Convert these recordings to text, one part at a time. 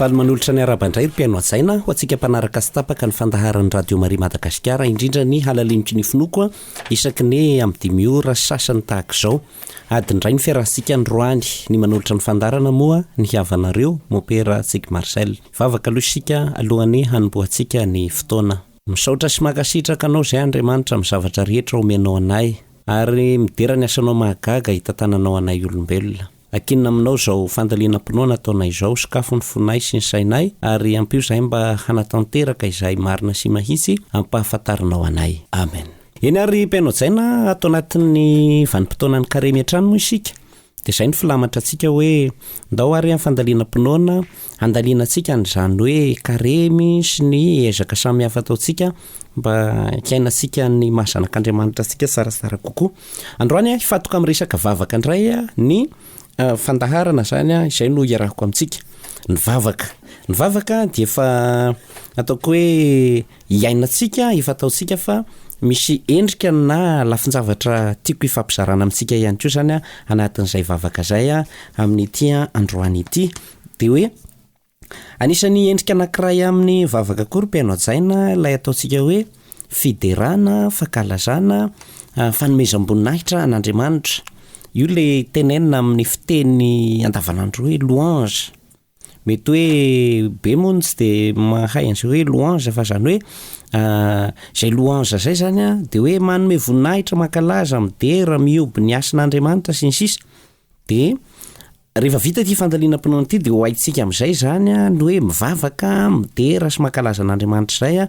Faly manolotra ny arabandray ry mpiaino ajaina ho antsika mpanaraka sy tapaka ny fandaharan'ny radio Maria Madagasikara, indrindra ny halalimotry ny finoako isaky ny amin'ny 5 ora sasany tahaka izao. Adindray ny fiarahantsika ny roany, ny manolotra ny fandarana moa ny havanareo mopera Tsik Marcel. Vavaka aloha isika alohany hanomboantsika ny fotoana. Misaotra sy makasitraka anao izay Andriamanitra amin'ny zavatra rehetra omenao anay, ary midera ny asanao mahagaga hitantananao anay olombelona. Akinina aminao zao fandalinampinoana ataonay izao, sakafo ny fonay sy ny sainay, ary ampio zahay mba hanatanteraka izay marina sy mahitsy ampahafantarinao anay. Amen. Eny ary mpiaino ajaina, ato anatin'ny vanim-potoanan'ny karemy an-trano moa isika. Dia izay ny filamatra antsika hoe ndao ary amin'ny fandalinampinoana andaliana antsika n'izany hoe karemy sy ny ezaka samy hafa ataontsika mba kiainantsika ny mahazanak'Andriamanitra antsika sarasara kokoa. Androany hifatoka amin'ny resaka vavaka indray ny fandaharana zany izay no iarahako amintsika. Ny vavaka dia efa ataoko hoe iainantsika, efa ataontsika fa misy endrika na lafinjavatra tiako ifampizarana amintsika ihany koa zany anatin'izay vavaka izay amin'ny ity androany ity. Dia hoe anisany endrika anankiray amin'ny vavaka koa ry mpiaino ajaina ilay ataontsika hoe Fiderana, fankalazana fanomezam-boninahitra an'Andriamanitra. Io le tenenina amin'ny fiteny andavanandro hoe louange. Mety hoe be moa tsy dia mahay an'izay hoe louange, fa zany hoe izay louange izay zany dia hoe manome voninahitra, mankalaza, midera, mioby ny asin'Andriamanitra sy ny sisa. Dia rehefa vita ity fandalinampinoana ity dia ho haintsika amin'izay zany ny hoe mivavaka, midera sy mankalaza an'Andriamanitra izay.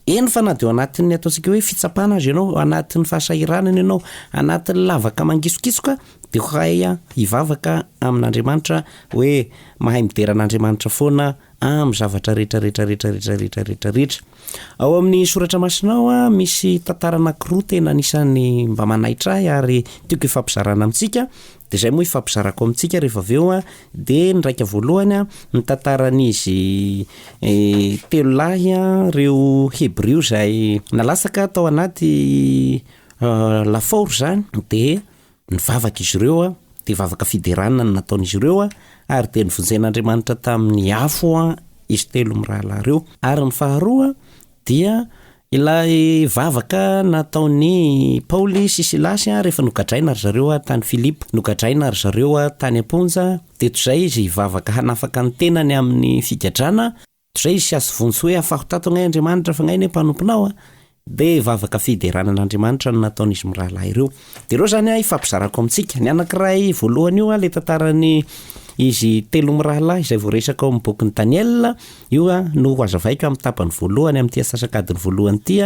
Eny fa na dia ao anatin'ny ataontsika hoe fitsapana azy ianao, anatin'ny fahasahiranana ianao, anatin'ny lavaka mangisokisoka, dia hay hivavaka amin'Andriamanitra hoe mahay midera an'Andriamanitra foana amin'ny zavatra rehetra. Ao amin'ny soratra masinao misy tantara anankiroa tena anisan'ny mba manaitra ahy ary tiako ifampizarana amintsika. Dia izay moa ifampizarako amintsika rehefa avy eo dia ny raika voalohany ny tantaran'izy telo lahy reo Hebreo izay nalasaka tao anaty lafaoro zany, dia nivavaka izy ireo, dia vavaka Fiderana no nataon'izy ireo, ary dia nivonjen'Andriamanitra tamin'ny afo izy telo mirahalahy ireo. Ary ny faharoa dia ilay vavaka nataon'ny Paoly sy Silasy rehefa nogadraina ry zareo tany Filipo, nogadraina ry zareo tany Amponja. Dia toizay izy vavaka hanafaka ny tenany amin'ny figadrana, toizay izy sy azo vonjy hoe afahotato ngay Andriamanitra fa ngay ny mpanomponao. Dia vavaka Fiderana n'Andriamanitra no nataon'izy mirahalahy ireo. Dia ireo zany ifampizarako amintsika. Ny anankiray voalohany io le tantarany izy telo mirahalahy izay voaresaka ao amin'ny bokin'ny Daniely, io no hazavaiko amin'ny tapany voalohany amin'ny asasakadiny voalohany ity.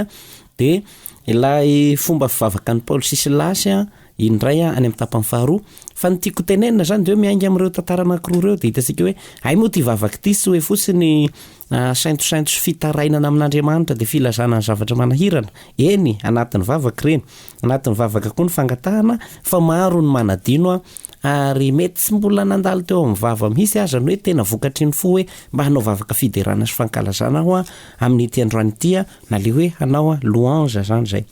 Dia ilay fomba fivavaka ny Paoly sy Silasy indray any amin'ny tapany faharoa. Fa ny tiako tenenina zany dia hoe miainga amin'ireo tantara anankiroa ireo dia hitantsika hoe ay moa ty vavaka ity sy hoe fotsiny saintosainto sy fitarainana amin'Andriamanitra dia filazana ny zavatra manahirana. Eny, anatin'ny vavaka ireny, anatin'ny vavaka koa ny fangatahana, fa maro ny manadino ary mety tsy mbola nandalo teo amin'ny vava mihitsy aza ny hoe tena vokatry ny fo hoe mba hanao vavaka Fiderana sy fankalazana aho amin'ity androany ity na le hoe hanao louange zany zay.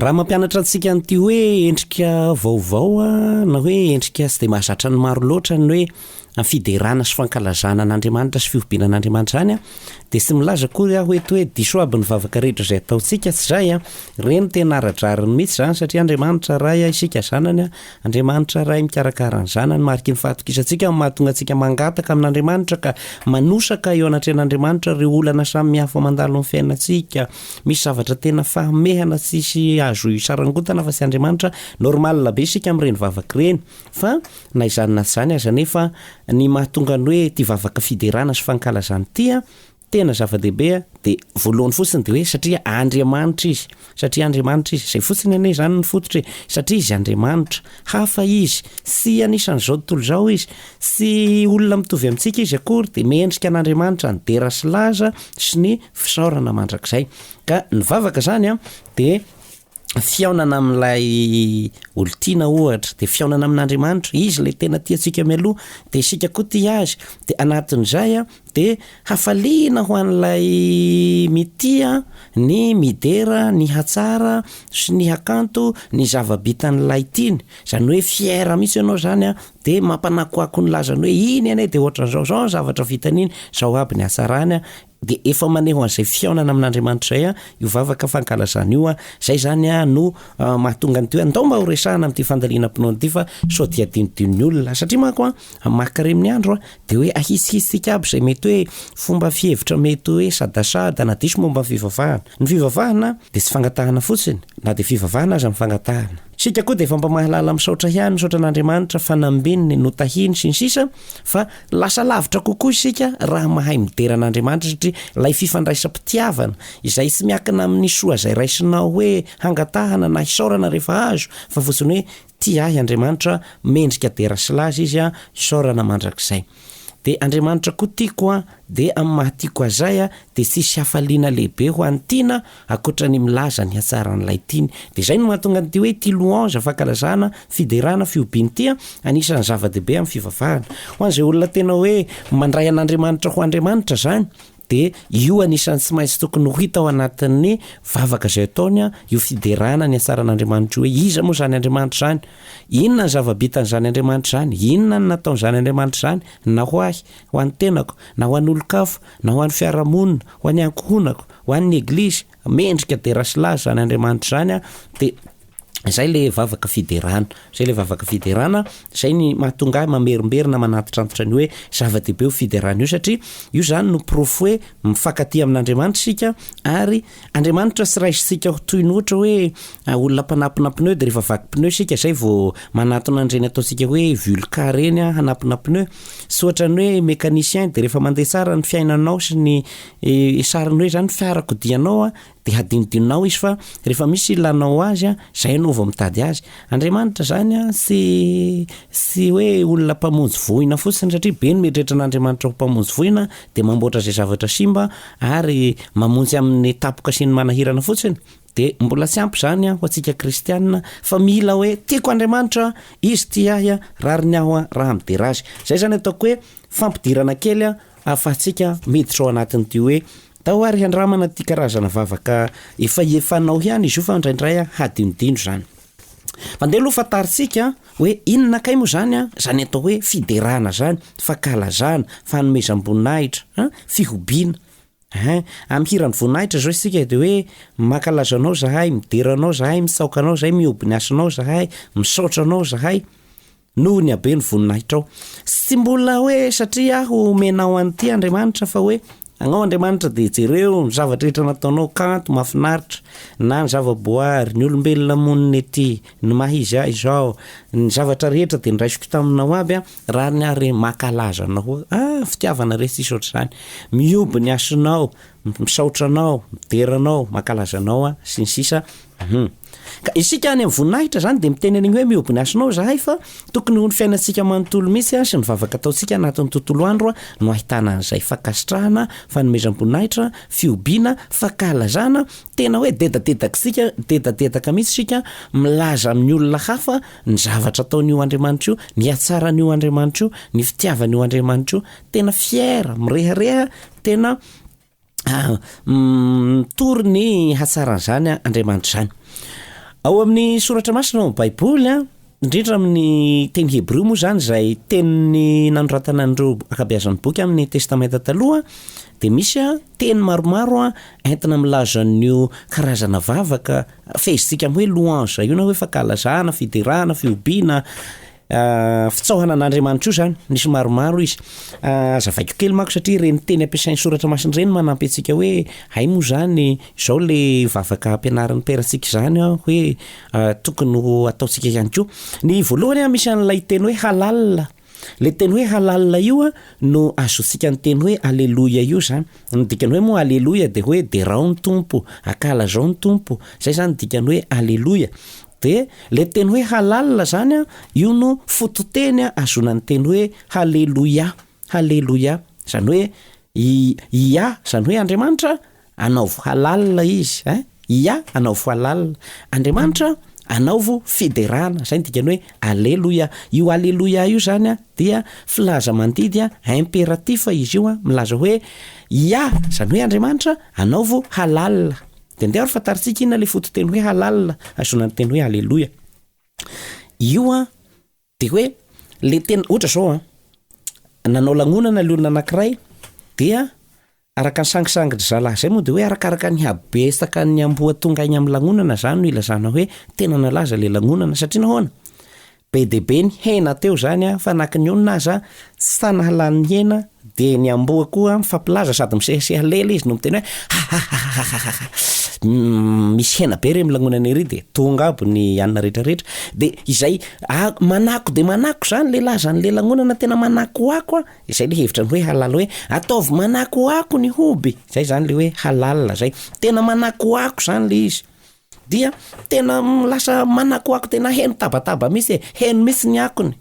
Raha mampianatra antsika n'ity hoe endrika vaovao na hoe endrika tsy dia mahazatra ny maro loatra ny hoe Fiderana sy fankalazana an'Andriamanitra sy fihobiana an'Andriamanitra zany dia sy milaza kory hoe hoe diso aby ny vavaka rehetra izay ataontsika tsy zay reny tena aradrariny mihitsy zany, satria Andriamanitra ray isika zanany, Andriamanitra ray mikarakara ny zanany, mariky ny fahatokisantsika mahatonga antsika mangataka amin'Andriamanitra ka manosaka eo anatrehan'Andriamanitra ireo olana samy hafa mandalo amin'ny fiainantsika. Misy zavatra tena fahamehana tsisy azo sarangotana fa sy Andriamanitra. Normal be isika amin'ireny vavaka ireny, fa na izany na izany aza nefa ny mahatonga ny hoe ty vavaka Fiderana sy fankalazana ity tena zava-dehibe dia voalohany fotsiny dia hoe satria Andriamanitra izy, izay fotsiny ane zany ny fototra, satria izy Andriamanitra, hafa izy, sy anisan'izao tontolo izao izy, sy olona mitovy amintsika izy akory, dia miendrika an'Andriamanitra ny dera sy laza sy ny fisaorana mandrakizay. Ka ny vavaka zany dia fiaonana amin'ilay olontiana ohatra, dia fiaonana amin'Andriamanitra, izy ilay tena tiantsika mialoha, dia isika koa tia azy. Dia anatin'izay de hafaliana ho an'ilay mitia ny midera ny hatsara sy ny hakanto ny zava-bitan'ilay tiany zany hoe fiera misy ianao zany a de mampanakoako ny lazany hoe iny anay de ohatran'izao zavatra vitan'iny zao aby ny asarany a de efa maneho an'izay fiaonana amin'Andriamanitra zay a io vavaka fankalazana io a zay zany a no mahatonga nyteo andao mba ho resahana amin'ity fandalinampinoana ity fa sao dia dinidin'ny olona satria manko a makare amin'ny andro a de hoe ahisisitsika aby zay mety hoe fomba fihevitra mety hoe sadasada na diso momba ny fivavahana de tsy fangatahana fotsiny na de fivavahana aza mifangatahana sika koa de efa mba mahalala misaotra ihany misaotra an'Andriamanitra fanambininy notahiny sy ny sisa fa lasa lavitra kokoa isika raha mahay midera an'Andriamanitra satria lay fifandraisam-pitiavana izay tsy miakina amin'ny soa zay raisinao hoe hangatahana na hisaorana rehefa azo fa fotsiny hoe tia ahy Andriamanitra mendrika dera silazy izy a hisaorana mandrakizay de Andriamanitra koa tiako a de amin'ny mahatiako azay a de tsisy hafaliana lehibe ho antiana akoatra ny milaza ny hatsaran'ilay tiany de zay no mahatonga nyty hoe ty louange fankalazana fiderana fiobiny tia anisan'ny zava-dehibe amin'ny fivavahana ho an'izay olona tena hoe mandray an'Andriamanitra ho Andriamanitra zany de io anisan'ny tsy maintsy tokony ho hita ao anatin'ny vavaka zay ataony a io fiderana ny hatsaran'Andriamanitra hoe iza moa zany Andriamanitra zany inona ny zava-bitan'izany Andriamanitra zany inona ny nataon'izany Andriamanitra zany na ho ahy ho an'ny tenako na ho an'ny olon-kafo na ho an'ny fiarahamonina ho an'ny ankohonako ho an'ny eglizy mendrika de rasilazy zany Andriamanitra zany a de zay le vavaka fiderana zay ny mahatonga mamerimberina manatitrantotra ny hoe zava-dehibe ho fiderana io satria io zany no profo hoe mifankatia amin'Andriamanitra sika ary Andriamanitra sy raisitsika toy ny ohatra hoe olona mpanapina pneu de rehefa vaky pneu sika zay vao manatona an'ireny ataontsika hoe vulca reny a hanapina pneu sy ohatran'ny hoe mécanicien de rehefa mandeha tsara ny fiainanao sy ny sariny hoe zany fiarakodianao a de hadinidinao izy fa rehefa misy ilanao azy a zay no vao mitady azy Andriamanitra zany a sy hoe olona mpamonjy voina fotsiny satria be ny mieritreritra an'Andriamanitra ho mpamonjy voina de mamboatra zay zavatra simba ary mamonjy amin'ny tapoka sy ny manahirana fotsiny de mbola tsy ampy zany a ho antsika kristianina fa mila hoe tiako Andriamanitra izy ty ahy a rariny aho a raha midera azy zay zany ataoko hoe fampidirana kely a afahantsika miditra ao anatin'ity hoe tahoary handramana ty karazana vavaka efanao ihany izy io fa indraindray a hadinodino zany mandeha aloha fataritsika hoe inona kay moa zany a zany atao hoe fiderana zany fankalazana fanomezam-boninahitra fihobiana am'hirany voninahitra zao isika de hoe mankalazanao zahay mideranao zahay misaokanao zahay miobiny asinao zahay misaotranao zahay noho ny abe ny voninahitra ao sy mbola hoe satria aho menao an'ity Andriamanitra fa hoe agnao Andriamanitra de jereo ny zavatra rehetra nataonao kanto mahafinaritra na ny zava-boary ny olombelona moniny ety ny mahizy ahy zao ny zavatra rehetra de niraisiko taminao aby a raha ny ary makalaza anao fitiavana resy isy oatra zany mioby ny asinao misaotranao mideranao makalazanao a sy ny sisa ka isika any amin'ny voninahitra zany de miteny an'igny hoe mioby ny asinao zahay fa tokony ho ny fiainantsika manontolo mihitsy a sy ny vavaka ataontsika anatin'ny tontolo andro a no ahitana an'izay fankasitrahana fanomezam-boninahitra fiobiana fankalazana tena hoe dedadedaka mihitsy sika milaza amin'ny olona hafa ny zavatra ataon'io Andriamanitra io ny hatsaran'io Andriamanitra io ny fitiavan'io Andriamanitra io tena fiera mirehareha tena tory ny hatsaran'izany Andriamanitra zany ao amin'ny soratra masina ao baiboly a indrindra amin'ny teny Hebreo moa zany zay teniny nanoratana an'ireo akabeazan'ny boky amin'ny testamenta taloha de misy a teny maromaro a entina milaza an'io karazana vavaka fezitsika amin'ny hoe louange io na hoe fankalazana fiderana fiobiana fitsaohana an'Andriamanitra io zany nisy maromaro izy azavaiko kely mako satria reny teny ampiasain'ny soratra masina reny manampy antsika hoe hay moa zany zao le vavaka ampianaran'ny peratsika zany a hoe tokony ho ataontsika ihany koa ny voalohany a misy an'ilay teny hoe halal le teny hoe halal io a no azontsika ny teny hoe alleluia io zany ny dikany hoe moa alleluia de hoe derao ny tompo akalazao ny tompo zay zany dikany hoe alleluia de le teny hoe halal zany a io no fototeny a azonany teny hoe halleluia zany hoe ia zany hoe Andriamanitra anaovo halal izy ia anaovo halal Andriamanitra anaovo Fiderana, zay ny dikany hoe aleloia. Io aleloia io zany a dia filaza mandidy a impératif izy io a milaza hoe zany hoe Andriamanitra anaovo halal. De ndeha ary fantaritsika ina le fototeny hoe halal, azona ny teny hoe aleloia. Io a de hoe le tena ohatra zao a nanao lagnonana le olona anankiray dia araka ny sangisangitry zalahy zay moa de hoe arakaraka ny habesaka ny amboa tonga iny amin'ny lagnonana zany no ilazana hoe tena nalaza le lagnonana satria nahoana be de be ny hena teo zany a fa naky ny onaza sa nahalany hena de ny amboa koa mifampilaza sady misehaseha lela izy no miteny hoe misy hena be re milagnonana ery de tonga aby ny anina rehetrarehetra de izay manako de manako zany le lazany le lagnonana tena manako ako a izay le hevitra ny hoe halal hoe ataovy manako ako ny hoby zay zany le hoe halal zay tena manako ako zany le izy dia tena lasa manako ako tena heno tabataba misy heno misy ny akony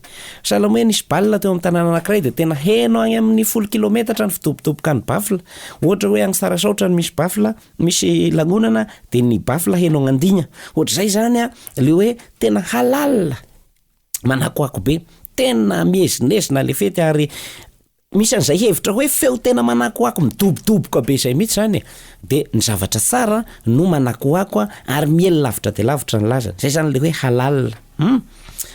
salamo hoe nisy balina teo amin'ny tanàna anankiray de tena heno agny amin'ny 10 kilometatra ny fitobotoboka ny bafla ohatra hoe agny Sarasaotra ny misy bafla misy lagnonana de ny bafla heno agnan-digna ohatra zay zany a le hoe tena halal manako ako be tena miezinezina le fety ary misy an'izay hevitra hoe feo tena manako ako midobodoboka be zay mihitsy zany de ny zavatra tsara no manako ako ary miely lavitra de lavitra ny lazany zay zany le hoe halal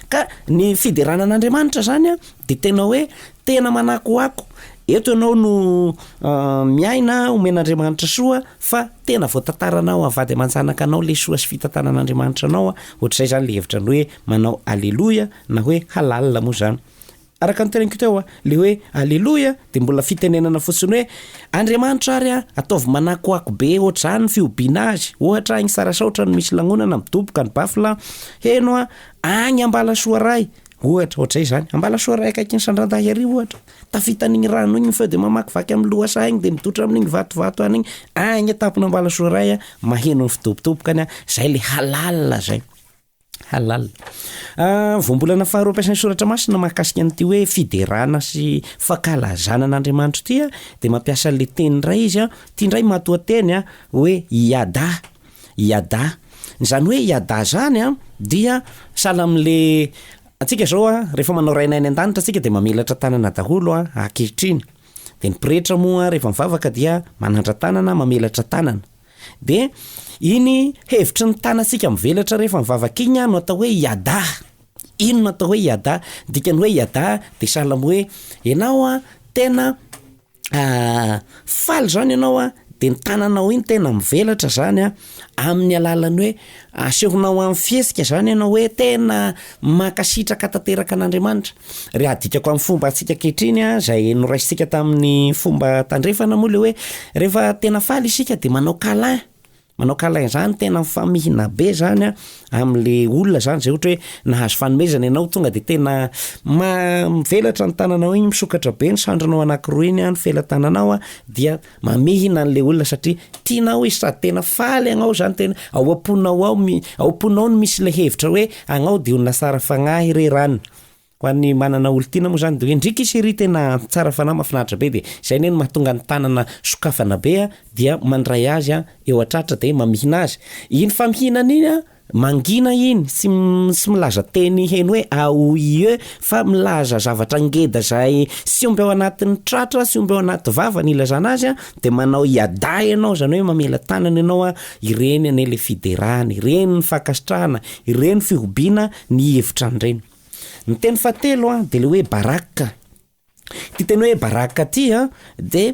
ka ny fiderana an'Andriamanitra zany a de tena hoe tena manako ako eto ianao no miaina omen'Andriamanitra soa fa tena voatantaranao avady amanjanaka anao le soa sy fitantanan'Andriamanitra anao ohatr'izay zany le hevitra ny hoe manao aleloia na hoe halal moa zany araka ny teneniko teo le hoe aleloia de mbola fitenenana fotsiny hoe Andriamanitra ary ataovy manako ako be ohatra zany fiobina azy ohatra agny Sarasaotra no misy lagnonana midoboka ny bafla heno agny Ambalasoaray ohatra zay zany Ambalasoaray akaiky ny Sandrandahy ary ohatra tafita an'igny rano igny feo de mamakivaky amin'ny lohasa igny de mitotra amin'igny vatovato an'igny agny atapony Ambalasoaray maheno ny fidobodobokany zay le halal zay halal. Voambolana faharoa ampiasain'ny soratra masina mahakasika an'ity hoe fiderana sy fankalazana an'Andriamanitra ity de mampiasa le teny ray izy ity ndray matoateny hoe iada zany hoe iada zany dia sahala am'le atsika zao rehefa manao rainainy an-danitra atsika de mamelatra tanana daholo ankehitriny de ny pretra moa rehefa mivavaka dia manandra tanana mamelatra tanana de iny hevitry ny tanantsika mivelatra rehefa mivavaka iny no atao hoe iada ino no atao hoe iada dikany hoe iada de sahala hoe ianao tena faly zany ianao de ny tananao iny tena mivelatra zany amin'ny alalany hoe asehonao amin'ny fiesika zany ianao hoe tena makasitraka tanteraka an'Andriamanitra ry adikako amin'ny fomba atsika kehitriny zay noraisitsika tamin'ny fomba tandrefana moa le hoe rehefa tena faly isika de manao câlin zany tena famihina be zany am'le olona zany zay ohatra hoe nahazo fanomezana ianao tonga de tena mivelatra ny tananao iny misokatra be ny sandronao anankiroa iny ny felatananao dia mamihina an'le olona satria tianao izy sady tena faly agnao zany tena ao am-ponao no misy le hevitra hoe agnao de olona tsara fagnahy rerany ho an'ny manana olontiana moa zany de hoe ndriky isery tena tsara fanahy mahafinaritra be de zay ny mahatonga ny tanana sokafana be dia mandray azy eo atratra de mamihina azy iny famihinana iny mangina iny sy milaza teny heno hoe aoie fa milaza zavatra ngeda zay sy omby ao anatin'ny tratra sy omby ao anaty vava ny ilazana azy de manao iada ianao zany hoe mamela tanana ianao ireny an'le fiderana ireny ny fankasitrahana ireny fihobiana ny hevitra an'ireny. Ny teny fahatelo de le hoe baraka. Ty teny hoe baraka ty de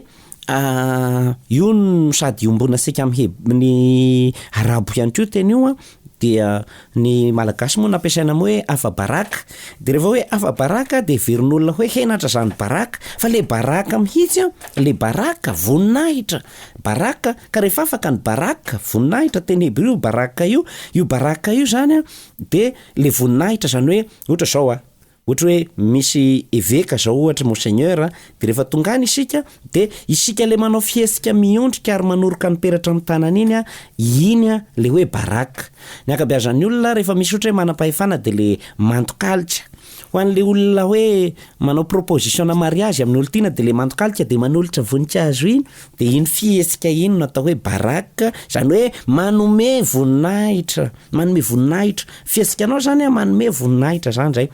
io sady iombona sika amin'ny arabo ihany koa teny io dia ny malagasy moa nampiasaina moa hoe afa baraka de rehefa hoe afa baraka de verin'olona hoe henatra zany baraka fa le baraka mihitsy le baraka voninahitra baraka ka rehefa afaka ny baraka voninahitra teny hebreo baraka io baraka io zany de le voninahitra zany hoe ohatra zao ohatra hoe misy évêque zao ohatra monseigneur de rehefa tongany isika de isika le manao fiesika miondrika ary manoroka ny peratra amin'ny tanana iny le hoe baraka. Ny akabeazan'ny olona rehefa misy ohatra hoe manam-pahefana de le mantokalitra ho an'le olona hoe manao proposition na mariage amin'ny olo tiana de le mandokalika de manolotra voninkazo iny de iny fiesika iny no atao hoe baraka, zany hoe manome voninahitra fiesikanao zany manome voninahitra zany zay.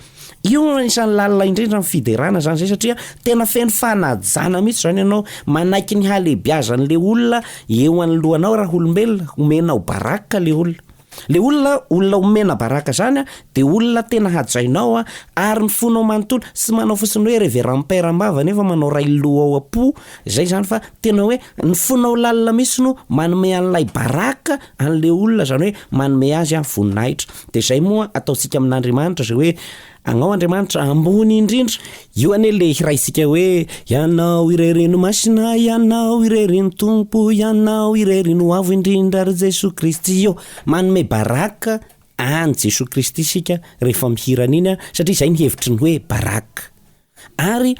Io isan'ny lalina indrindra amin'ny fiderana zany zay satria tena feno fanajana mihitsy zany ianao manaiky ny halebiazan'le olona eo anoloanao raha olombelona omenao baraka le olona. Le olona omena baraka zany de olona tena hajainao ary ny fonao manontolo sy manao fotsiny hoe reveram-pera-mbava nefa manao ray loha ao am-po zay zany fa tena hoe ny fonao lalina misy no manome an'ilay baraka an'le olona zany hoe manome azy voninahitra. De zay moa ataontsika amin'Andriamanitra zay hoe agnao Andriamanitra ambony indrindra io ane le hiraisika hoe ianao irereno masina, ianao irereno tompo, ianao irereno avo indrindra ary Jesosy Kristy. Io manome baraka any Jesosy Kristy sika rehefa mihiran'iny satria zay ny hevitry ny hoe baraka. Ary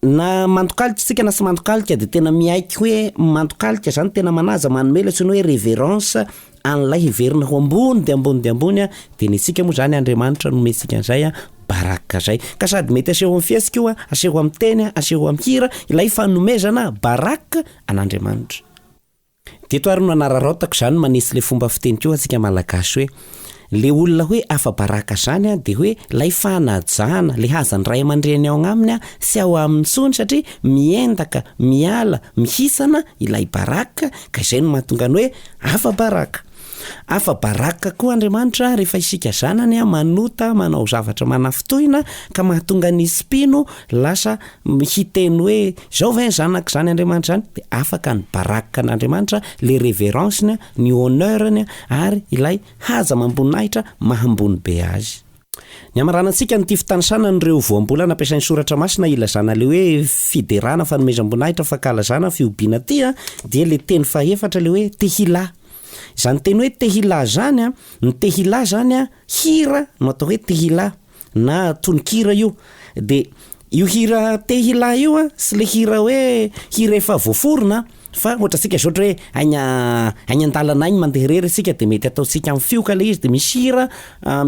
na mandokalika sika na sy mandokalika de tena miaiky hoe mandokalika zany tena manaza manome le tsony hoe révérence an'ilay heverina ho ambony de ambony de nisika moa zany Andriamanitra nomesika an'izay baraka zay. Ka sady mety aseho amin'ny fiesika io aseho amin'ny teny aseho amin'ny hira ilay fanomezana baraka an'Andriamanitra. Teto ary no anararaotako zany manisy le fomba fiteny keo atsika malagasy hoe le olona hoe afa baraka zany de hoe lay fanajana le hazany ray aman-dreny ao agnaminy sy ao amin'ny tsony satria miendaka miala mihisana ilay baraka ka izay no mahatonga ny hoe afa baraka koa Andriamanitra rehefa isika zanany manota manao zavatra manafitohina ka mahatonga ny spino lasa hiteny hoe zao ve zanaka zany Andriamanitra zany de afaka ny baraka n'Andriamanitra le révérenceny ny honneur-ny ary ilay haza mamboninahitra mahambony be azy. Ny amaranantsika ny ty fitanisana nyreo voambola nampiasain'ny soratra masina ilazana le hoe fiderana fanomezam-boninahitra fankalazana fiobiana ty dia le teny faefatra le hoe tehila. Zany teny hoe tehila zany ny tehila zany hira no atao hoe tehila na tononkira io. De io hira tehila io sy le hira hoe hira efa voaforona fa ohatra sika zao hoe any an-dalana iny mandeha rery sika de mety ataotsika amin'ny fioka le izy de misy hira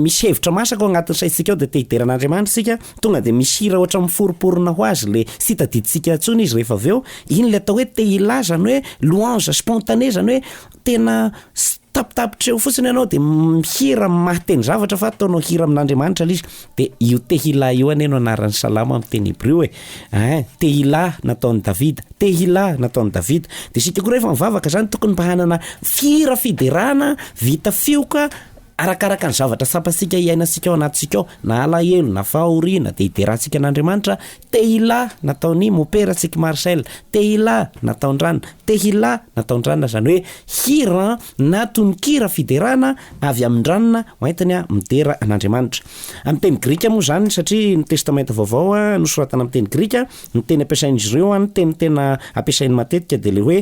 misy hevitra masaka ao agnatin'ny saitsika ao de tehideran'Andriamanitra sika tonga de misy hira ohatra miforoporona ho azy le sy tadiditsika tsony izy rehefa aveo iny le atao hoe tehila zany hoe louange spontané zany hoe tena tapitapitra eo fotsiny ianao de mihira mahateny zavatra fa ataonao hira amin'Andriamanitra izy de io tehila io ane no anaran'ny salama amin'ny teny hébreu tehila nataon'ny Davida, tehila nataon'ny Davida. De sika koa rehefa mivavaka zany tokony mba hanana hira fiderana vita fioka arakaraka ny zavatra sapasika iainasika ao anatisika ao na alahelo na fahoriana de hiderantsika n'Andriamanitra. Tehila nataony moperatsika Marcel, tehila nataon-drana, tehila nataon-drana zany hoe hira na tononkira fiderana avy amin-dranona hoentiny midera an'Andriamanitra. Amin'ny teny grika moa zany satria ny testamenta vaovao nosoratana amin'ny teny grika ny teny ampiasain'izy ireo ny teny tena ampiasainy matetika de le hoe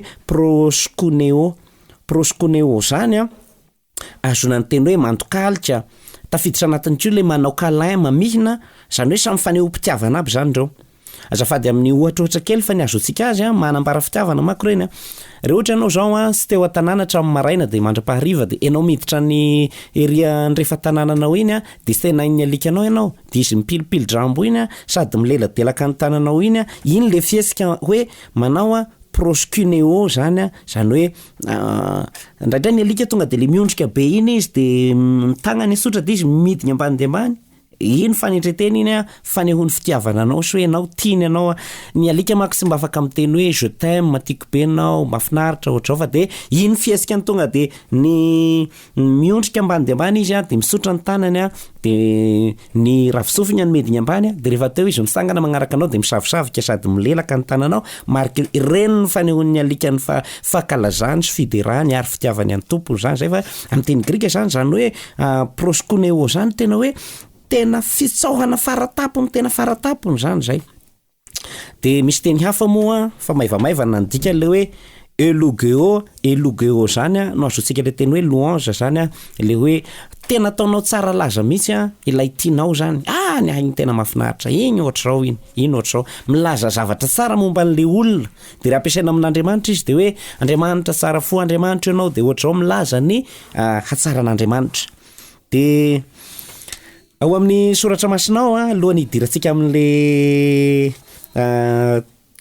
proskuneo zany azona ny teny hoe mandokalika tafiditra anatin'ny kio le manao câlin mamihina zany hoe samy faneho-pitiavana aby zany reo. Azafady amin'ny ohatra kely fa ny azontsika azy manambara fitiavana mako reny re ohatra ianao zao sy teo an-tanàna hatramin'ny maraina de mandra-pahariva de ianao miditra ny eriandrefa tanànanao iny de tena iny alikanao ianao de izy mipilipili-drambo iny sady mileladelaka ny tananao iny le fiesika hoe manao proskuneo zany hoe ndraindray ny alika tonga de le miondrika be iny izy de tagnany sotra de izy midiny ambany de ambany iny fanentreteny iny fanehony fitiavana anao so ianao tiany anao ny alika mako sy mba afaka miteny hoe je t'aime tiako be anao mafinaritra ohatrao fa de iny fiesika ny tonga de ny miondrika ambany de ambany izy de misotra ny tanany de ny ravitsofiny ny mediny ambany de rehefa teo izy misangana magnaraka anao de misavosavoka sady milelaka ny tananao marky reny ny fanehony alika ny fankalazany sy fiderany ary fitiavany any tompony zany zay fa amin'ny teny grika zany hoe proskuneo zany tena hoe tena fitsaohana faratapony tena faratapony zany zay. De misy teny hafa moa fa maivamaivana ny dika le hoe elogeo zany no azontsika le teny hoe louange zany le hoe tena ataonao tsara laza mihitsy ilay tianao zany ny ainy tena mafinaritra iny ohatrao iny ohatrao milaza zavatra tsara momba n'le olona de raha ampiasaina amin'Andriamanitra izy de hoe Andriamanitra tsara fo Andriamanitra ianao de ohatrao milaza ny hatsaran'Andriamanitra. De ao amin'ny soratra masinao a alohan'ny hidirantsika amin'le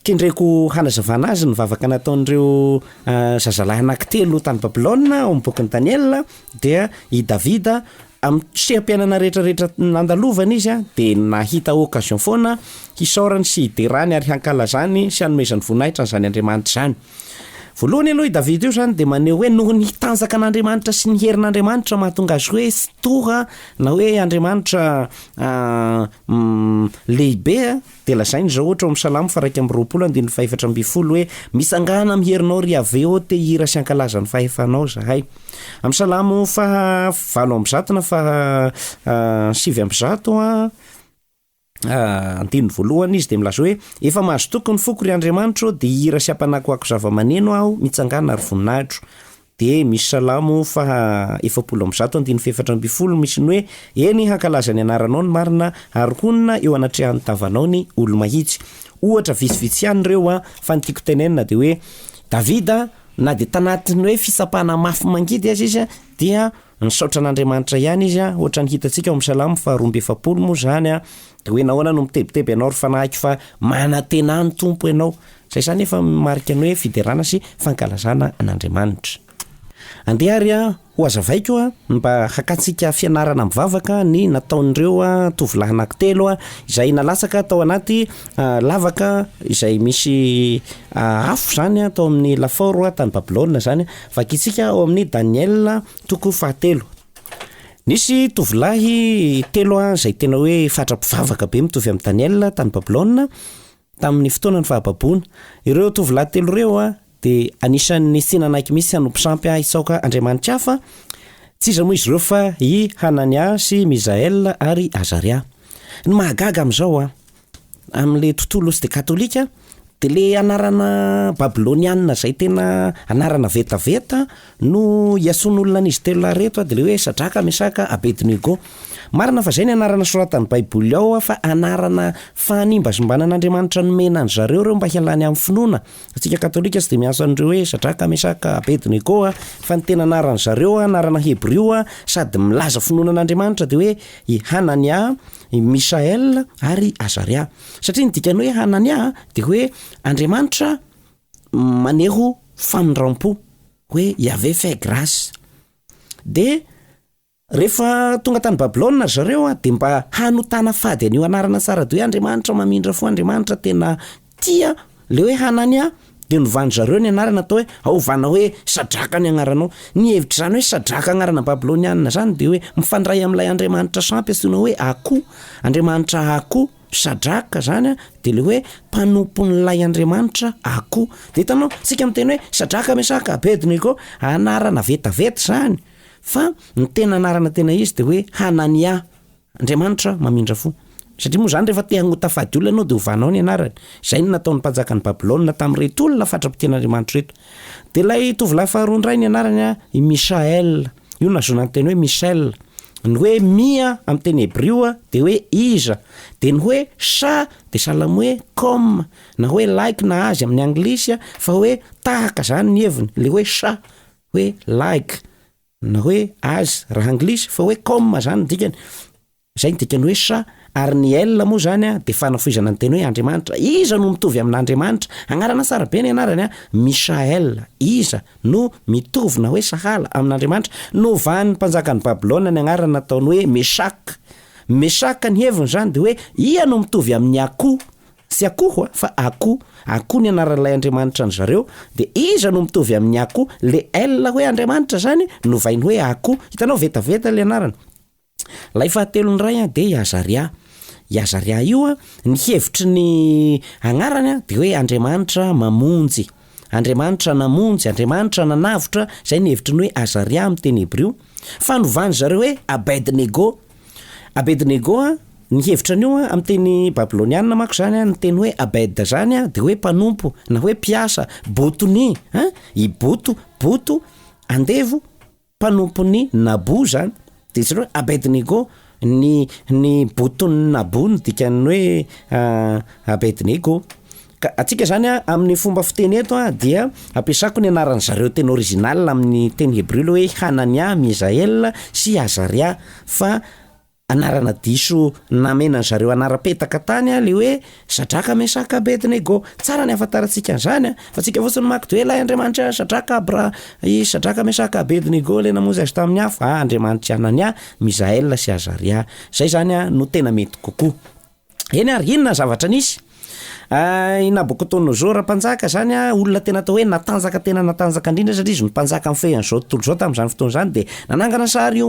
kendreko hanazavana azy ny vavaka nataon'ireo zazalahy anankitelo tany Babilôna ao am'bokiny Daniela dia i Davida am'seham-piainana rehetrarehetra nandalovana izy a de nahita occasion foana hisaorany sy hiderany ary hankalazany sy hanomezany voninahitra n'izany Andriamanitra zany. Voalohany aloha i Davida io zany de maneho hoe noho ny tanjaka an'Andriamanitra sy ny herin'Andriamanitra mahatonga azy hoe sy tora na hoe Andriamanitra lehibe de lazainy zao ohatra amin'ny Salamo 120 hoe misangana amin'ny herinao ry aveo te hira sy ankalaza ny fahefanao zahay. Amin'ny Salamo 7 na 7 andiny voalohany izy de milaza hoe efa mahazo tokony foko ry Andriamanitra de hira sy ampanakoako zava-maneno aho mitsangana ary voninahitro. De misy Salamo 117 misy ny hoe eny hankalaza ny anaranao ny marina ary honina eo anatrehan'ny tavanao ny olo-mahitsy. Ohatra vitsivitsy ihany reo fa ny tiako tenenina de hoe Davida na de tanatiny hoe fisapahana mafy mangidy azy izy dia nisaotra an'Andriamanitra ihany izy ohatra ny hitantsika ao amin'ny Salamo 270 moa zany de hoe nahoana no mitebiteby ianao ry fanahiky fa manantena ny tompo ianao. Zay zany efa marika ny hoe fiderana sy fankalazana an'Andriamanitra. Andehary ho azavaiko mba hakatsika fianarana mivavaka ny nataon'ireo tovolahy anankitelo izay nalatsaka tao anaty lavaka izay misy afo zany tao amin'ny lafaoro tany Babilôna zany. Vakitsika ao amin'ny Daniely 7. Nisy tovolahy telo izay tena hoe fatra-pivavaka be mitovy amin'ny Daniely tany Babilôna tamin'ny fotoana ny fahababoana. Ireo tovolahy telo reo de anisan'ny tsinanaiky misy hanompo sampy isaoka Andriamanitra hafa tsy iza moa izy ireo fa i Hanania sy Misael ary Azaria. Ny mahagaga am'izao amin'le tontolo sy de katolika de le anarana babilôniana zay tena anarana vetaveta no iason'olona an'izy telo lareto de le hoe Sadraka, Mesaka, Abednego. Marina fa zay ny anarana soratan'ny Baiboly ao fa anarana fanimba zombanan'Andriamanitra nomena an zareo reo mba hialany amin'ny finoana. Atsika katolika sy de miasa an'ireo hoe Sadraka, Mesaka, Abednego fa ny tena anaran zareo anarana Hebreo sady milaza finoanan'Andriamanitra de hoe i Hanania, i Misael ary Azaria. Satria ny dikany hoe Hanania de hoe Andriamanitra maneho famindram-po hoe Yahvé fait grâce. De rehefa tonga tany Babilôna zareo de mba hanotana fady an'io anarana tsara de hoe Andriamanitra mamindra fo, Andriamanitra tena tia le hoe Hanania de novany zareo ny anarana atao hoe aovana hoe Sadraka ny agnaranao. Ny hevitra zany hoe Sadraka anarana babilôniana zany de hoe mifandray amin'ilay Andriamanitra sampy antsoina hoe Ako. Andriamanitra Ako Sadraka zany de le hoe mpanompon'ilay Andriamanitra Ako. De hitanao tsika miteny hoe Sadraka, Mesaka, Abednego anarana vetaveta zany fa ny tena anarana tena izy de hoe Hanania, Andriamanitra mamindra fo. Satria moa zany rehefa te hagnota fady olona anao de ovanao ny anarany. Zay ny nataon'ny mpanjakan'ny Babilôna tamin'ireto olona fatra-pitian'Andriamanitra reto. De lay tovolahy faharoa indray ny anarany i Misael. Io nazona ny teny hoe Misael. Ny hoe mia amin'ny teny Hebreo de hoe iza. De ny hoe sa de salamo hoe comme na hoe like na azy amin'ny anglisy fa hoe tahaka zany ny heviny. Le hoe sa hoe like na hoe azy raha anglisy fa hoe comme zany dikany. Zay ny dikany hoe sa. Ary ny L moa zany de fanafoizana ny teny hoe Andriamanitra. Iza no mitovy amin'Andriamanitra? Agnarana tsara be ny anarany Misael. Iza no mitovy na hoe sahala amin'Andriamanitra? Novan'ny mpanjakan'ny Babilôna ny agnarana nataony hoe Mesaka. Mesaka ny heviny zany de hoe ia no mitovy amin'ny Ako. Sy Ako fa Ako. Ako ny anaran'ilay Andriamanitra ny zareo. De iza no mitovy amin'ny Ako? Le L hoe Andriamanitra zany novainy hoe Ako. Hitanao vetaveta le anarany. Lay fahatelo ny ray de Azaria. Azaria io ny hevitry ny agnarany de hoe Andriamanitra mamonjy. Andriamanitra namonjy, Andriamanitra nanavotra, zay ny hevitry ny hoe Azaria amin'ny teny Hebreo. Fa novany zareo hoe Abednego. Abednego ny hevitra an'io amin'ny teny babilôniana manko zany ny teny hoe Abed zany de hoe mpanompo na hoe mpiasa, botony, i boto andevo mpanompony Nabo zany. De zareo Abednego ny botony Nabo ny dikany hoe Abednego. Ka atsika zany amin'ny fomba fiteny eto dia ampiasako ny anaran'ny zareo teny original amin'ny teny Hebreo hoe Hanania, Misael sy Azaria fa anarana diso namenany zareo anara-petaka tany a le hoe sadraka mesaka Abednego. Tsara ny afantarantsika an'izany a fa tsika fotsiny maky de hoe lay Andriamanitra sadraka sadraka mesaka Abednego le namonjy azy tamin'ny hafa Andriamanitra Anania, Misael sy Azaria. Zay zany a no tena mety kokoa. Eny ary inona zavatra nisy? Nabucodonosor mpanjaka zany a olona tena atao hoe natanjaka indrindra satria izy mpanjaka mifehan'izao tontolo zao tamin'izany fotoana zany de nanangana sary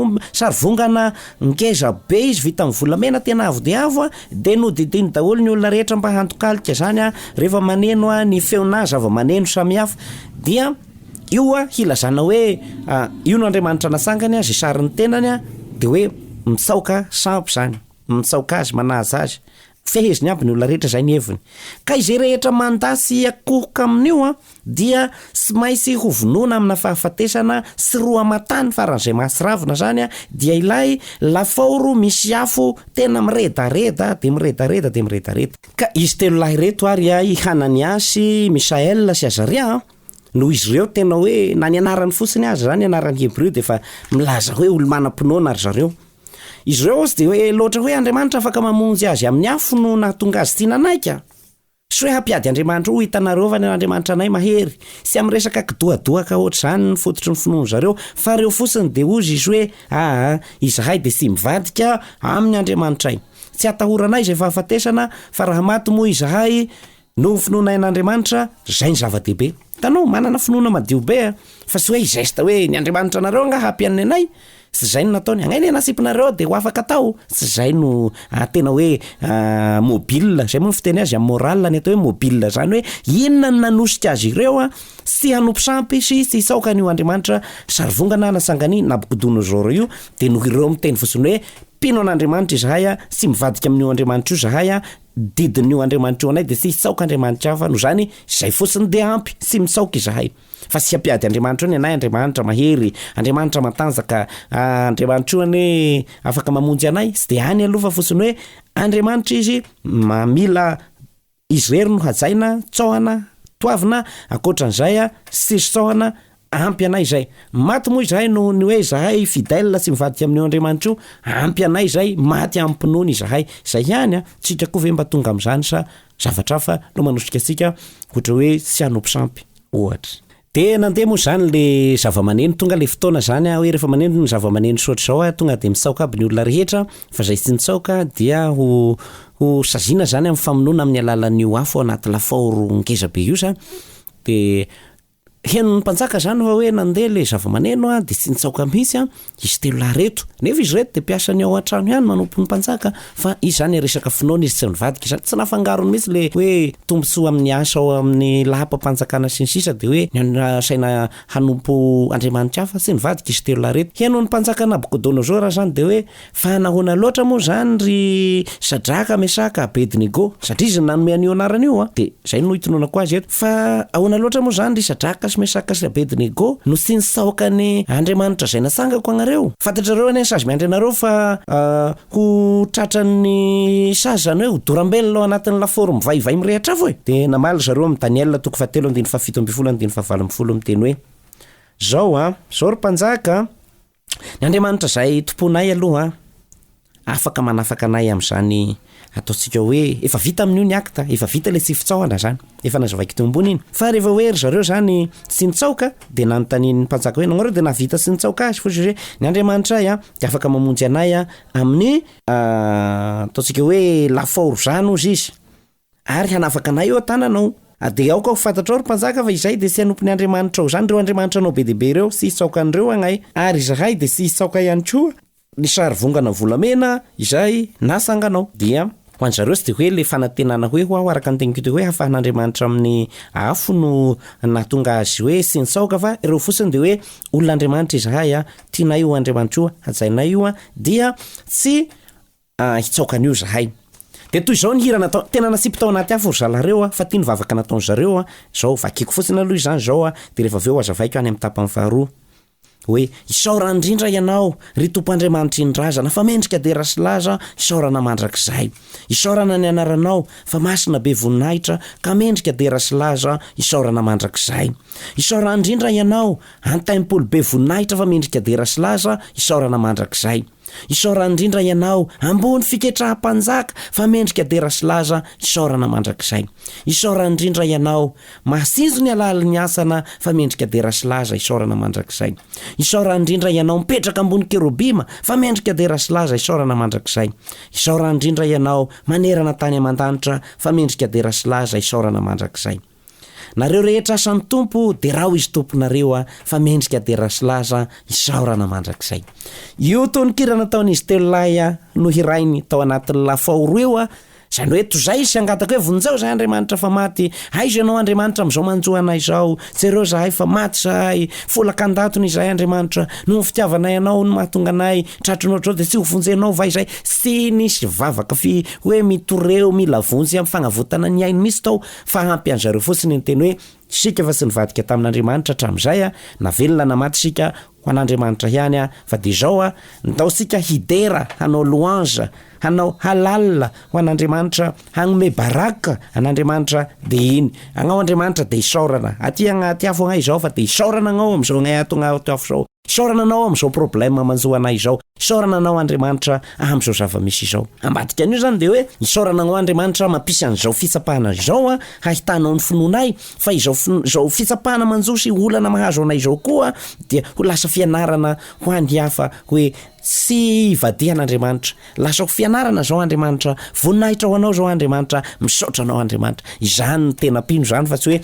vongana ngeza be izy vita amin'ny volamena tena avo de avo a de nodidiny daholo ny olona rehetra mba hantokalika zany a rehefa maneno a ny feona zava-maneno samihafa dia io a hilazana hoe io no Andriamanitra nasangany a zay sariny tenany a de hoe mitsaoka sampy zany, mitsaoka azy, manaja azy, feheziny aby ny olona rehetra zay ny heviny. Ka izay rehetra mandasy akohoka amin'io a dia sy maintsy ho vonona amina fahafatesana sy roa matany faran'izay masiravina zany a dia ilay lafaoro misy afo tena miredareda de miredareda de miredareda. Ka izy telo lahy reto ary a i Hanania sy Misael sy Azaria no izy ireo tena hoe na ny anarany fotsiny azy zany anarany Hebreo de fa milaza hoe olo manam-pinoana ary zareo. Izy ireo sy de hoe loatra hoe Andriamanitra afaka mamonjy azy amin'ny afo no nahatonga azy tia nanaika. Sy hoe hampiady Andriamanitra ho hitanareo fa ny Andriamanitra anay mahery. Sy amin'ny resaka kidoadoaka ohatr' zany ny fototry ny finoana zareo fa reo fotsiny de ozy izy hoe izahay de sy mivadika amin'ny Andriamanitra ay. Tsy atahoranay izay fahafatesana fa raha maty moa izahay no finoana an'Andriamanitra zay ny zava-dehibe. Tanao manana finoana madio be fa sy hoe izesta hoe ny Andriamanitra anareo nga hampian'ny anay. Sy zay no nataony agnay nasipinareo de ho afaka tao. Sy zay no tena hoe mobile zay moa fiteny azy moral ny atao hoe mobile zany hoe inona no nanosika azy ireo a sy hanompo sampy sy hisaoka an'io Andriamanitra sarivongana nasangany Nabucodonosor io de no ireo miteny fotsiny hoe pino an'Andriamanitra izahay a sy mivadika amin'io Andriamanitra io zahay a didin'io Andriamanitra io anay de sy hisaoka Andriamanitra hafa no zany zay fotsiny de ampy sy misaoka izahay. Fa sy hampiady Andriamanitra io ny anay Andriamanitra mahery, Andriamanitra matanjaka, Andriamanitra io ane afaka mamonjy anay sy de any aloha fa fotsiny hoe Andriamanitra izy mamila izy rery no hajaina, tsohana, toavina akoatran'izay a sy tsohana ampy anay zay. Maty moa izahay no ny hoe izahay fidèle sy mivadika amin'io Andriamanitra io ampy anay zay maty ampinoany izahay. Zay ihany a tsika koa ve mba tonga amin'izany sa zavatra hafa no manosika antsika ohatra hoe sy hanompo sampy ohatra. De nandeha moa zany le zava-maneno tonga le fotoana zany a hoe rehefa maneno ny zava-maneno sotra zao a tonga de misaoka aby ny olona rehetra fa zay tsy nitsaoka dia ho sazina zany amin'ny famonoana amin'ny alalan'io afo anaty lafaoro ngeza be io sa de henon'ny mpanjaka zany fa hoe nandeha le zava-maneno a de tsy nitsaoka mihitsy a izy telo lahy reto nefa izy reto de mpiasa ny ao an-trano ihany manompo ny mpanjaka fa izy zany resaka finoana izy tsy nivadika zany tsy nafangarony mihitsy le hoe tombontsoa amin'ny asa ao amin'ny laham-pampanjakana sy ny sisa de hoe saina hanompo Andriamanitra hafa tsy nivadika izy telo lahy reto. Henon'ny mpanjaka Nabucodonosor zany de hoe fa nahoana loatra moa zany ry Sadraka, Mesaka, Abednego satria izy nanome an'io anarana io a de zay no hitononako azy eto fa ahoana loatra moa zany ry Sadraka sy Mesaka sy Abednego no sy nisaoka ny Andriamanitra zay nasangako agnareo. Fantatrareo ane sazy miandry anareo fa ho tratran'ny sazy zany hoe ho dorambelona ao anatin'ny lafaoro mivaivay mirehatra avy de namaly zareo amin'ny Daniely 7:7-7 miteny hoe zao ry mpanjaka ny Andriamanitra zay tomponay aloha afaka manafaka anay amin'izany ataontsika hoe efa vita amin'io ny akta, efa vita le tsy fitsaoana zany efa nazavaiko teo ambony iny fa rehefa hoe ry zareo zany tsy nitsaoka de nanontanian'ny mpanjaka hoe nanareo de navita sy nitsaoka azy fotsy hoe ny Andriamanitra ay de afaka mamonjy anay amin'ny ataontsika hoe lafaoro zany ozy izy ary hanafaka anay eo tananao de ao ka ho fantatrao ry mpanjaka fa izay de sy hanompon'ny Andriamanitra ao zany reo Andriamanitra anao be dehibe reo sy hitsaokan'ireo agnay ary izahay de sy hitsaoka ihany koa ny sary vongana volamena izay nasanganao. Dia ho an zareo sy de hoe le fanantenana hoe ho aho araka ny tenikito hoe hafahan'Andriamanitra amin'ny afo no nahatonga azy hoe sy nitsaoka fa ireo fotsiny de hoe olon'Andriamanitra izahay tianay io Andriamanitra io hajainay io dia tsy hitsaokan'io izahay. De toy izao ny hira natao tena nasipy tao anaty afo ry zalareo fa tia ny vavaka nataony zareo zao vakiko fotsiny aloha izany zao de rehefa aveo azavaiko any amin'ny tapany faharoa hoe isaorana indrindra ianao ry tompoandriamanitra indrazana fa mendrika de rasilaza isaorana mandrakizay, isaorana ny anaranao fa masina be voninahitra ka mendrika de rasilaza isaorana mandrakizay, isaorana indrindra ianao antaimpolo be voninahitra fa mendrika de rasilaza isaorana mandrakizay, isaorana indrindra ianao ambony fiketrahampanjaka fa mendrika dera sy laza, isaorana mandrakizay. Isaorana indrindra ianao masinjo ny alalin'ny asana fa mendrika dera sy laza, isaorana mandrakizay. Isaorana indrindra ianao mipetraka ambony kerubima fa mendrika dera sy laza, isaorana mandrakizay. Isaorana indrindra ianao manerana tany aman-danitra fa mendrika dera sy laza, isaorana mandrakizay. Nareo rehetra asan'ny tompo de raha ho izy tomponareo fa mendrika dera sy laza, isaorana mandrakizay. Io Tononkiran'i nataon'izy telo lahy no hirainy tao anatin'ny lafaoro eo zany hoe tozay sy angatako hoe vonjao zahay Andriamanitra fa maty, aizo ianao Andriamanitra am'izao manjoanay izao, jereo zahay fa maty zahay, folakan-datony izahay Andriamanitra, no fitiavanay anao no mahatonga anay tratronao de tsy ho vonjenao vai zay. Sy nisy vavaka hoe mitoreo mila vonjy amin'ny fagnavotana ny ainy misy tao, fa ampy an'zareo fotsiny ny teny hoe sika fa sy nivadika tamin'Andriamanitra hatram'izay na velona na maty sika ho an'Andriamanitra ihany fa de zao ndao sika hidera, hanao louange, hanao halal ho an'Andriamanitra, hagnome baraka an'Andriamanitra de iny agnao Andriamanitra de isaorana aty agnaty afo agnay izao fa de isaorana agnao am'izao agnay ato agnaty afo zao, isaorana anao am'izao problème manjoanay izao, isaorana anao Andriamanitra am'izao zava-misy izao. Ambadika an'io zany de hoe isaorana agnao Andriamanitra mampisy an'izao fitsapahana izao hahitanao ny finoanay, fa izao fitsapahana manjosy olana mahazo anay izao koa dia ho lasa fianarana ho an'ny hafa hoe sy ivadihan'Andriamanitra, lasa ho fianarana zao Andriamanitra, voninahitra ho anao zao Andriamanitra, misaotra anao Andriamanitra. Izany tena pino zany fa tsy hoe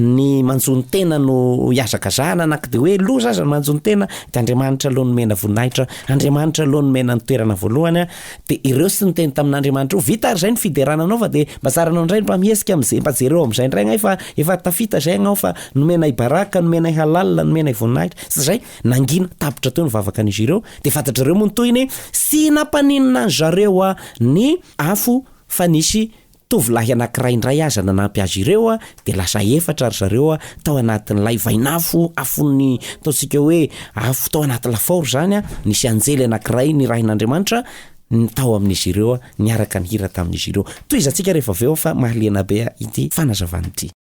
ny manjony tena no hiazakazahana anaky de hoe loza aza ny manjony tena, de Andriamanitra aloha nomena voninahitra, Andriamanitra aloha nomena ny toerana voalohany de ireo sy niteny tamin'Andriamanitra vita ary zay ny fiderana anao fa de mbazaranao indray mba mihesika am'zay mba jereo am'izay indray agnay fa efa tafita zay agnao fa nomenay baraka, nomenay halal, nomenay voninahitra. Sy zay nangina tapitra teo ny vavaka an'izy ireo de fantatrareo moa toyny sy nampaninina ny zareo ny afo fa nisy tovolahy anankiray indray aza nanampy azy ireo de lasa efatra ary zareo tao anatin'ilay vainafo afon'ny taontsika hoe afo tao anaty lafaoro zany nisy anjely anankiray ny rahin'Andriamanitra tao amin'izy ireo niaraka nihira tamin'izy ireo. Toy izantsika rehefa aveo fa mahaliana be ity fanazavana ity.